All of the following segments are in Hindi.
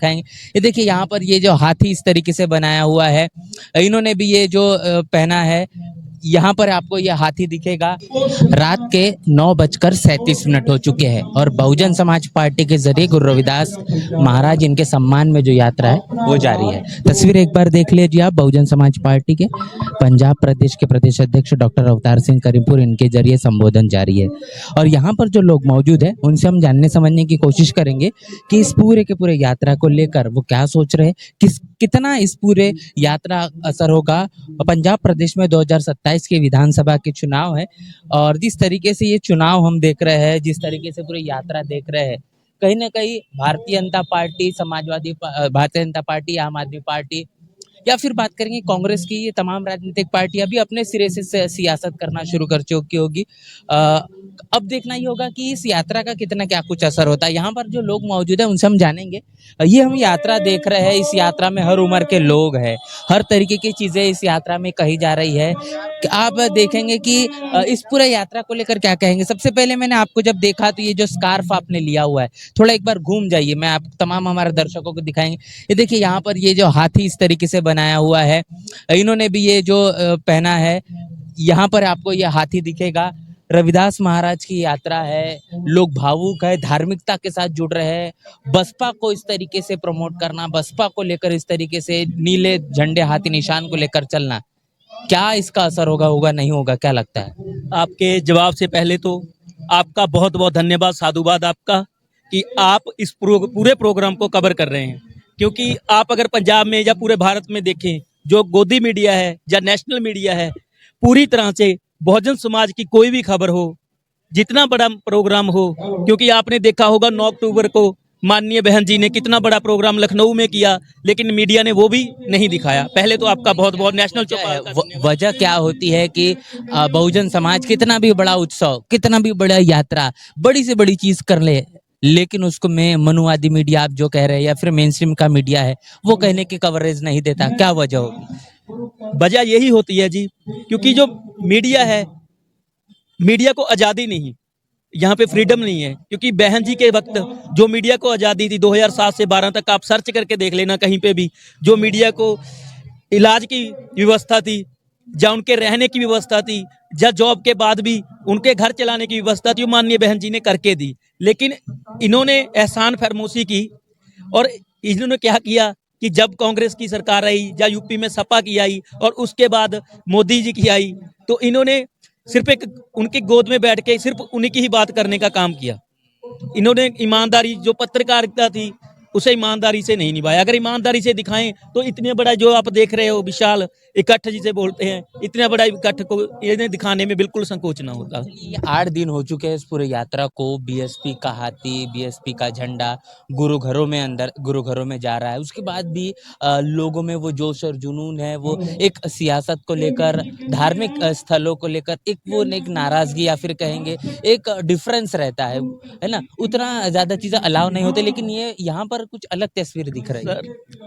दिखाएंगे। ये देखिए यहाँ पर ये जो हाथी इस तरीके से बनाया हुआ है, इन्होंने भी ये जो पहना है, यहाँ पर आपको ये हाथी दिखेगा। रात के 9:37 हो चुके हैं और बहुजन समाज पार्टी के जरिए गुरु रविदास महाराज इनके सम्मान में जो यात्रा है वो जारी है। तस्वीर एक बार देख लीजिए आप, बहुजन समाज पार्टी के पंजाब प्रदेश के प्रदेश अध्यक्ष डॉक्टर अवतार सिंह करीमपुर, इनके जरिए संबोधन जारी है। और यहाँ पर जो लोग मौजूद हैं उनसे हम जानने समझने की कोशिश करेंगे कि इस पूरे के पूरे यात्रा को लेकर वो क्या सोच रहे हैं, कितना इस पूरे यात्रा असर होगा। पंजाब प्रदेश में 2027 के विधानसभा के चुनाव है और जिस तरीके से ये चुनाव हम देख रहे हैं, जिस तरीके से पूरी यात्रा देख रहे हैं, कहीं ना कहीं भारतीय जनता पार्टी, भारतीय जनता पार्टी, आम आदमी पार्टी या फिर बात करेंगे कांग्रेस की, ये तमाम राजनीतिक पार्टियां भी अपने सिरे से सियासत करना शुरू कर चुकी होगी। अब देखना ही होगा कि इस यात्रा का कितना क्या कुछ असर होता है। यहाँ पर जो लोग मौजूद हैं उनसे हम जानेंगे। ये हम यात्रा देख रहे हैं, इस यात्रा में हर उम्र के लोग हैं, हर तरीके की चीजें इस यात्रा में कही जा रही है। आप देखेंगे कि इस पूरे यात्रा को लेकर क्या कहेंगे। सबसे पहले मैंने आपको जब देखा तो ये जो स्कार्फ आपने लिया हुआ है, थोड़ा एक बार घूम जाइए, मैं आप तमाम हमारे दर्शकों को दिखाएंगे। ये देखिए यहाँ पर ये जो हाथी इस तरीके से बनाया हुआ है, इन्होंने भी ये जो पहना है, यहाँ पर आपको ये हाथी दिखेगा। रविदास महाराज की यात्रा है, लोग भावुक है, धार्मिकता के साथ जुड़ रहे हैं। बसपा को इस तरीके से प्रमोट करना, बसपा को लेकर इस तरीके से नीले झंडे हाथी निशान को लेकर चलना, क्या इसका असर होगा नहीं होगा, क्या लगता है? आपके जवाब से पहले तो आपका बहुत बहुत धन्यवाद, साधुवाद आपका कि आप इस पूरे प्रोग्राम को कवर कर रहे हैं। क्योंकि आप अगर पंजाब में या पूरे भारत में देखें, जो गोदी मीडिया है या नेशनल मीडिया है, पूरी तरह से बहुजन समाज की कोई भी खबर हो, जितना बड़ा प्रोग्राम हो, क्योंकि आपने देखा होगा 9 अक्टूबर को माननीय बहन जी ने कितना बड़ा प्रोग्राम लखनऊ में किया, लेकिन मीडिया ने वो भी नहीं दिखाया। पहले तो आपका बहुत बहुत नेशनल चौपाल। वजह क्या होती है कि बहुजन समाज कितना भी बड़ा उत्सव, कितना भी बड़ा यात्रा, बड़ी से बड़ी चीज कर ले, लेकिन उसको में मनुवादी मीडिया आप जो कह रहे हैं या फिर मेन स्ट्रीम का मीडिया है वो कहने की कवरेज नहीं देता, क्या वजह होगी? वजह यही होती है जी, क्योंकि जो मीडिया है, मीडिया को आज़ादी नहीं, यहाँ पे फ्रीडम नहीं है। क्योंकि बहन जी के वक्त जो मीडिया को आज़ादी थी 2007 से 12 तक, आप सर्च करके देख लेना कहीं पे भी, जो मीडिया को इलाज की व्यवस्था थी, या उनके रहने की व्यवस्था थी, या जॉब के बाद भी उनके घर चलाने की व्यवस्था थी, वो माननीय बहन जी ने करके दी। लेकिन इन्होंने एहसान फरमोशी की और इन्होंने क्या किया कि जब कांग्रेस की सरकार आई या यूपी में सपा की आई और उसके बाद मोदी जी की आई, तो इन्होंने सिर्फ एक उनकी गोद में बैठ के सिर्फ उन्हीं की ही बात करने का काम किया। इन्होंने ईमानदारी, जो पत्रकारिता थी, उसे ईमानदारी से नहीं निभाया। अगर ईमानदारी से दिखाएं तो इतने बड़ा जो आप देख रहे हो विशाल इकट्ठ जिसे बोलते हैं, इतना बड़ा इकट्ठ को इन्हें दिखाने में बिल्कुल संकोच ना होता। ये 8 दिन हो चुके हैं इस पूरे यात्रा को। बीएसपी का हाथी, बीएसपी का झंडा गुरु घरों में जा रहा है। उसके बाद भी लोगों में वो जोश और जुनून है, वो एक सियासत को लेकर, धार्मिक स्थलों को लेकर एक नाराजगी या फिर कहेंगे एक डिफरेंस रहता है ना, उतना ज्यादा चीजें अलाउ नहीं होते। लेकिन ये यहाँ पर कुछ अलग तस्वीर दिख रही है।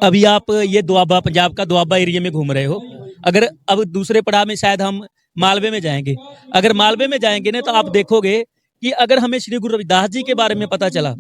अभी आप ये दुआबा, पंजाब का दुआबा एरिया में घूम रहे हो। अगर अब दूसरे पड़ाव में शायद हम मालवे में जाएंगे। अगर मालवे में जाएंगे ना, तो आप देखोगे कि अगर हमें श्री गुरु रविदास जी के बारे में पता चला,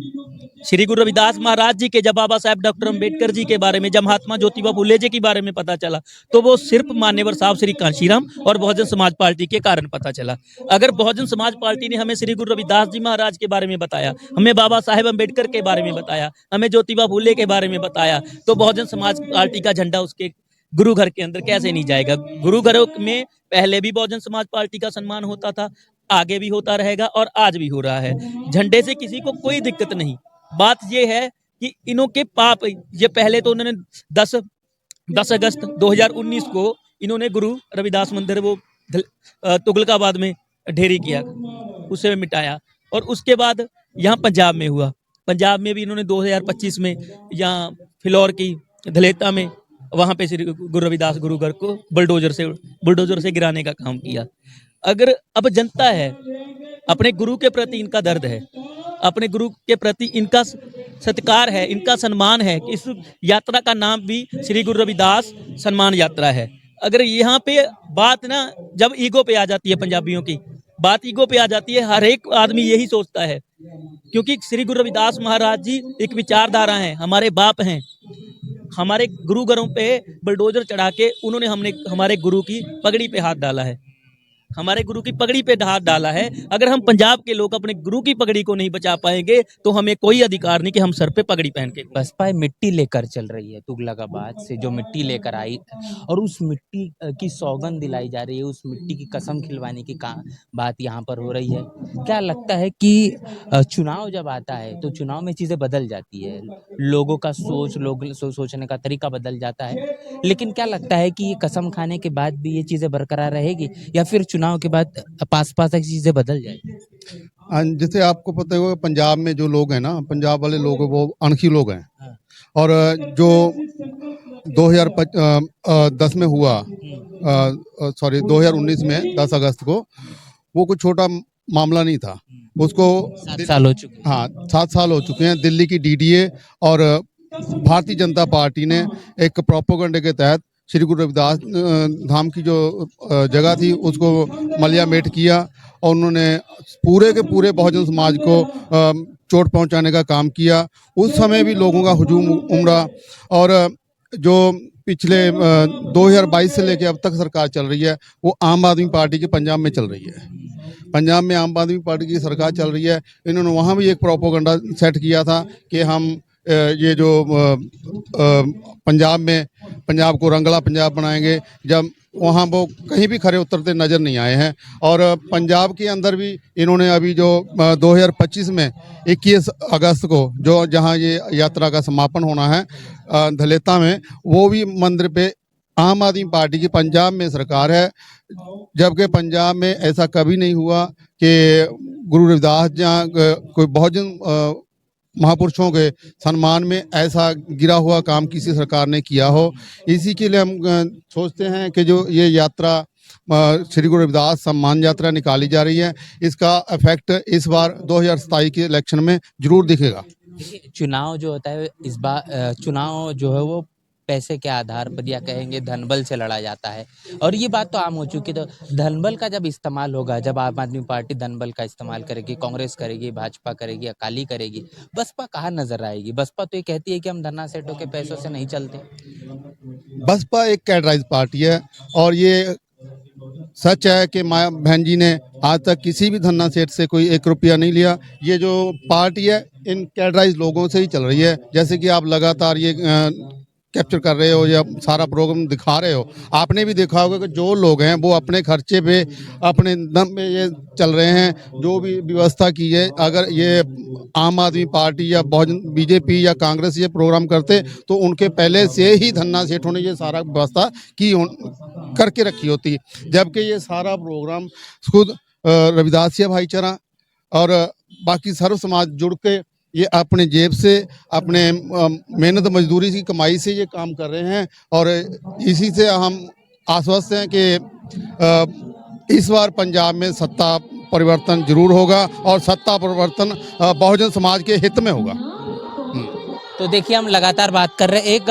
श्री गुरु रविदास महाराज जी के, जब बाबा साहब डॉक्टर अम्बेडकर जी के बारे में, जब महात्मा ज्योतिबा फुले जी के बारे में पता चला, तो वो सिर्फ मान्यवर साहब श्री कांशीराम और बहुजन समाज पार्टी के कारण पता चला। अगर बहुजन समाज पार्टी ने हमें श्री गुरु रविदास जी महाराज के बारे में बताया, हमें बाबा साहेब अम्बेडकर के बारे में बताया, हमें ज्योतिबा फुले के बारे में बताया, तो बहुजन समाज पार्टी का झंडा उसके गुरु घर के अंदर कैसे नहीं जाएगा? गुरु घरों में पहले भी बहुजन समाज पार्टी का सम्मान होता था, आगे भी होता रहेगा और आज भी हो रहा है। झंडे से किसी को कोई दिक्कत नहीं। बात यह है कि इन्हों के पाप, ये पहले तो उन्होंने 10 अगस्त 2019 को इन्होंने गुरु रविदास मंदिर वो तुगलकाबाद में ढेरी किया, उसे मिटाया। और उसके बाद यहाँ पंजाब में हुआ, पंजाब में भी इन्होंने 2025 में यहाँ फिलौर की धलेता में, वहां पे श्री गुरु रविदास गुरु घर को बुलडोजर से गिराने का काम किया। अगर अब जनता है, अपने गुरु के प्रति इनका दर्द है, अपने गुरु के प्रति इनका सत्कार है, इनका सम्मान है। इस यात्रा का नाम भी श्री गुरु रविदास सम्मान यात्रा है। अगर यहाँ पे बात ना जब ईगो पे आ जाती है पंजाबियों की, बात ईगो पे आ जाती है। हर एक आदमी यही सोचता है, क्योंकि श्री गुरु रविदास महाराज जी एक विचारधारा हैं, हमारे बाप हैं। हमारे गुरु घरों पे बुलडोजर चढ़ा के उन्होंने हमारे गुरु की पगड़ी पे हाथ डाला है, हमारे गुरु की पगड़ी पे हाथ डाला है। अगर हम पंजाब के लोग अपने गुरु की पगड़ी को नहीं बचा पाएंगे तो हमें कोई अधिकार नहीं कि हम सर पे पगड़ी पहन के। बसपा मिट्टी लेकर चल रही है, तुगलकाबाद से जो मिट्टी लेकर आई और उस मिट्टी की सौगंध दिलाई जा रही है, उस मिट्टी की कसम खिलवाने की बात यहाँ पर हो रही है। क्या लगता है कि चुनाव जब आता है तो चुनाव में चीजें बदल जाती है, लोगों का सोचने का तरीका बदल जाता है, लेकिन क्या लगता है कि ये कसम खाने के बाद भी ये चीजें बरकरार रहेगी या फिर चुनाव के बाद पास तक चीजें बदल जाएगी? जैसे आपको पता होगा पंजाब में जो लोग हैं ना, पंजाब वाले लोग वो अनखी लोग हैं। और जो 2010 में हुआ, 2019 में 10 अगस्त को, वो कोई छोटा मामला नहीं था। उसको 7 साल हो चुके। हाँ, 7 साल हो चुके हैं। दिल्ली की डीडीए और भारतीय जनता पार्टी ने एक प्रोपोगंडे के तहत श्री गुरु रविदास धाम की जो जगह थी उसको मलियामेट किया और उन्होंने पूरे के पूरे बहुजन समाज को चोट पहुंचाने का काम किया। उस समय भी लोगों का हुजूम उमड़ा और जो पिछले 2022 से लेकर अब तक सरकार चल रही है वो आम आदमी पार्टी की पंजाब में चल रही है। पंजाब में आम आदमी पार्टी की सरकार चल रही है। इन्होंने वहाँ भी एक प्रोपोगंडा सेट किया था कि हम ये जो पंजाब को रंगला पंजाब बनाएंगे, जब वहाँ वो कहीं भी खरे उतरते नज़र नहीं आए हैं। और पंजाब के अंदर भी इन्होंने अभी जो 2025 में 21 अगस्त को जो जहाँ ये यात्रा का समापन होना है धलेता में, वो भी मंदिर पे आम आदमी पार्टी की पंजाब में सरकार है। जबकि पंजाब में ऐसा कभी नहीं हुआ कि गुरु रविदास जहाँ कोई बहुजन महापुरुषों के सम्मान में ऐसा गिरा हुआ काम किसी सरकार ने किया हो। इसी के लिए हम सोचते हैं कि जो ये यात्रा श्री गुरु रविदास सम्मान यात्रा निकाली जा रही है, इसका इफेक्ट इस बार 2027 के इलेक्शन में जरूर दिखेगा। चुनाव जो होता है इस बार, चुनाव जो है वो पैसे के आधार पर या कहेंगे धनबल से लड़ा जाता है और ये बात तो आम हो चुकी। तो धनबल का जब इस्तेमाल होगा, जब आम आदमी पार्टी धनबल का इस्तेमाल करेगी, कांग्रेस करेगी, भाजपा करेगी, अकाली करेगी, बसपा कहाँ नजर आएगी? बसपा तो ये कहती है कि हम धन्ना सेठों के पैसों से नहीं चलते। बसपा एक कैडराइज पार्टी है और ये सच है कि माया बहन जी ने आज तक किसी भी धन्ना सेठ से कोई 1 रुपया नहीं लिया। ये जो पार्टी है इन कैडराइज लोगों से ही चल रही है। जैसे कि आप लगातार ये कैप्चर कर रहे हो या सारा प्रोग्राम दिखा रहे हो, आपने भी देखा होगा कि जो लोग हैं वो अपने खर्चे पे अपने दम पे ये चल रहे हैं। जो भी व्यवस्था की है, अगर ये आम आदमी पार्टी या बहुजन बीजेपी या कांग्रेस ये प्रोग्राम करते तो उनके पहले से ही धन्ना सेठों ने ये सारा व्यवस्था की करके रखी होती। जबकि ये सारा प्रोग्राम खुद रविदासिया भाईचारा और बाकी सर्व समाज जुड़ के ये अपने जेब से, अपने मेहनत मजदूरी की कमाई से ये काम कर रहे हैं और इसी से हम आश्वस्त हैं कि इस बार पंजाब में सत्ता परिवर्तन जरूर होगा और सत्ता परिवर्तन बहुजन समाज के हित में होगा। तो देखिए, हम लगातार बात कर रहे हैं, एक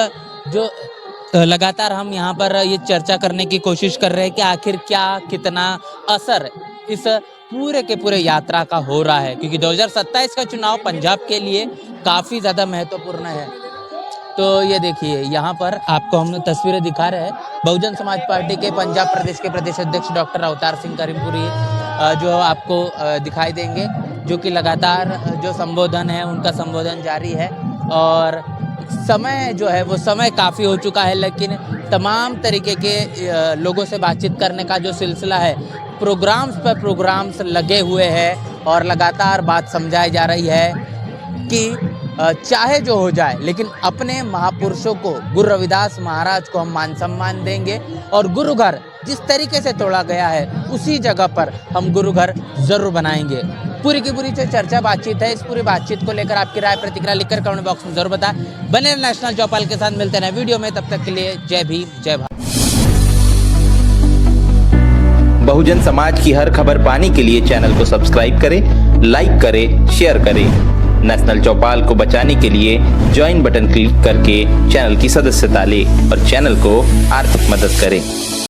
जो लगातार हम यहाँ पर ये चर्चा करने की कोशिश कर रहे हैं कि आखिर क्या कितना असर इस पूरे के पूरे यात्रा का हो रहा है, क्योंकि 2027 का चुनाव पंजाब के लिए काफ़ी ज़्यादा महत्वपूर्ण है। तो ये देखिए, यहाँ पर आपको हम तस्वीरें दिखा रहे हैं। बहुजन समाज पार्टी के पंजाब प्रदेश के प्रदेश अध्यक्ष डॉक्टर अवतार सिंह करीमपुरी जो आपको दिखाई देंगे, जो कि लगातार जो संबोधन है उनका संबोधन जारी है और समय जो है वो समय काफ़ी हो चुका है, लेकिन तमाम तरीके के लोगों से बातचीत करने का जो सिलसिला है, प्रोग्राम्स पर प्रोग्राम्स लगे हुए हैं और लगातार बात समझाई जा रही है कि चाहे जो हो जाए लेकिन अपने महापुरुषों को, गुरु रविदास महाराज को हम मान सम्मान देंगे और गुरु घर जिस तरीके से तोड़ा गया है उसी जगह पर हम गुरु घर जरूर बनाएंगे। पूरी की पूरी जो चर्चा बातचीत है, इस पूरी बातचीत को लेकर आपकी राय प्रतिक्रिया लिखकर कमेंट बॉक्स में जरूर बताएं। बने नेशनल चौपाल के साथ मिलते हैं वीडियो में, तब तक के लिए जय भीम जय भारत। बहुजन समाज की हर खबर पाने के लिए चैनल को सब्सक्राइब करें, लाइक करें, शेयर करें। नेशनल चौपाल को बचाने के लिए ज्वाइन बटन क्लिक करके चैनल की सदस्यता लें और चैनल को आर्थिक मदद करें।